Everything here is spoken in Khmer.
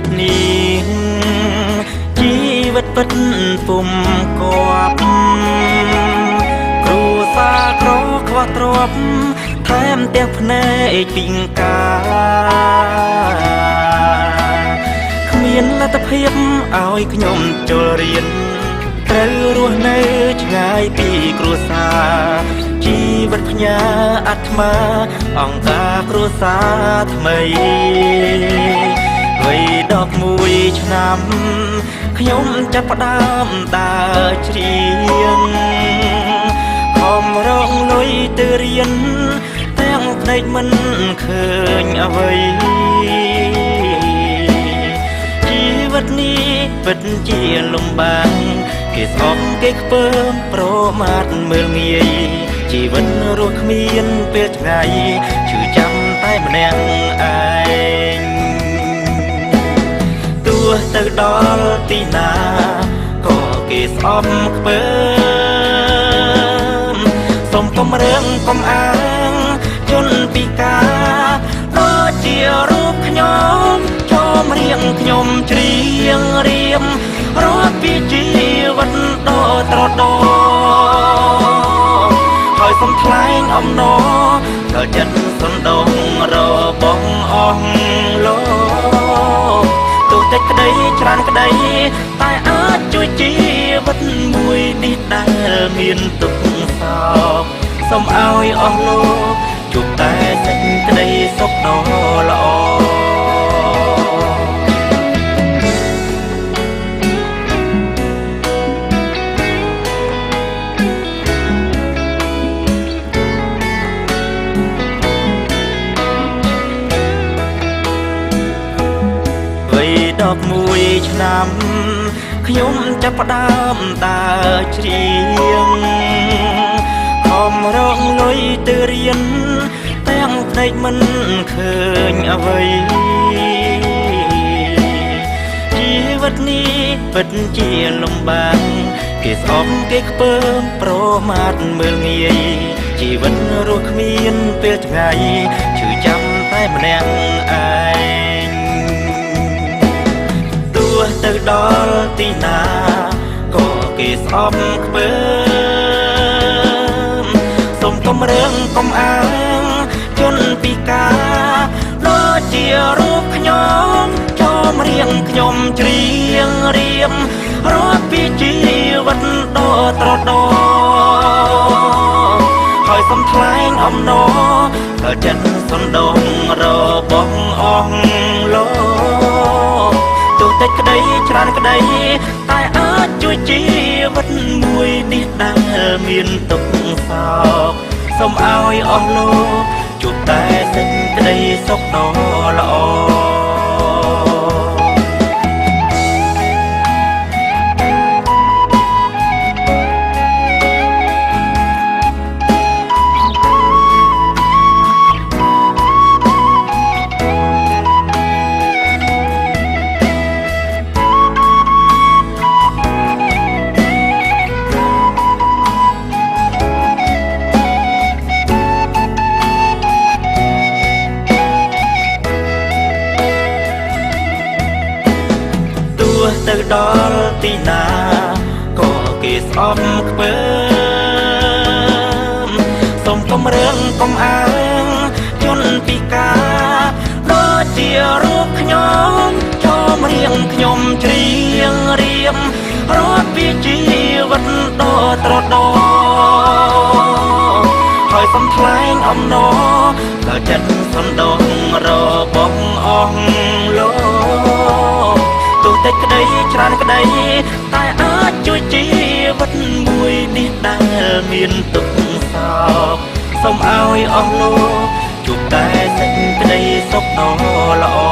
តនេះជីវិតពិតពុំគប់គ្រួសារក្រខ្វះទ្រព្យថែមទាំងភ្នែកពីងកាគ្មានលទ្ធភាពឲ្យខ្ញុំចូលរៀនត្រូវរស់នៅឆ្ងាយពីគ្រួសារជីវិតផ្ញើអាត្មាអង្គការគ្រួសារថ្មីវ័យ11ឆ្នាំខ្ញុំចាប់ផ្ដើមដើរច្រៀងខំរកលុយទៅរៀនទាំងភ្នែកមិនឃើញអ្វីជីវិតនេះពិតជាលំបាកគេស្អប់គេខ្ពើមប្រមាថមើលងាយជីវិតរស់គ្មានពេលថ្ងៃឈឺចាំតែម្នាក់ឯងទោះទៅដល់ទីណាក៏គេស្អប់ខ្ពើមសុំកុំរឿងកុំអាងជនពិការដូចជារូបខ្ញុំចូលរៀងខ្ញុំច្រៀងរៀមរត់ពីជីវិតដ៏ត្រដោហើយសុំថ្លែងអំណរដល់ចិត្តសណ្ដោងរបស់អស់លោកទោះតែក្តីច្រើនក្តីតែអាចជួយជីវិតមួយនេះដែលមានទុក្ខសោកសូមឲ្យអស់លោកជួបតែសេចក្តីសុខដ៏ល្អ11ឆ្នាំខ្ញុំចាប់ផ្ដើមដើរច្រៀងខំរកលុយទៅរៀនទាំងភ្នែកមិនឃើញអ្វីជីវិតនេះពិតជាលំបាកគេស្អប់គេខ្ពើមប្រមាថមើលងាយជីវិតរស់គ្មានពេលថ្ងៃឈឺចាំតែម្នាក់ឯងទៅដល់ទីណាក៏គេស្អប់ខ្ពើមសុំកុំរឿងកុំអាងជនពិការដូចជារូបខ្ញុំចូលរៀងខ្ញុំច្រៀងរៀមរត់ពីជីវិតដ៏ត្រដោហើយសុំថ្លែងអំណរដល់ចិត្តសណ្ដោងរបស់អស់លោកទោះតែក្តីច្រើនក្តីតែអាចជួយជីវិតមួយនេះដែលមានទុក្ខសោកសូមឲ្យអស់លោកជួបតែសេចក្តីសុខដ៏ល្អទៅដល់ទីណាក៏គេស្អប់ខ្ពើមសុំកុំរឿងកុំអាងជនពិការដូចជារូបខ្ញុំចូលរៀងខ្ញុំច្រៀងរៀមរត់ពីជីវិតដ៏ត្រដោហើយសុំថ្លែងអំណរដល់ចិត្តសណ្ដោងរបស់អស់លោកទោះតែក្តីច្រើនក្តីតែអាចជួយជីវិតមួយនេះដែលមានទុក្ខសោកសូមឲ្យអស់លោកជួបតែសេចក្តីសុខដ៏ល្អ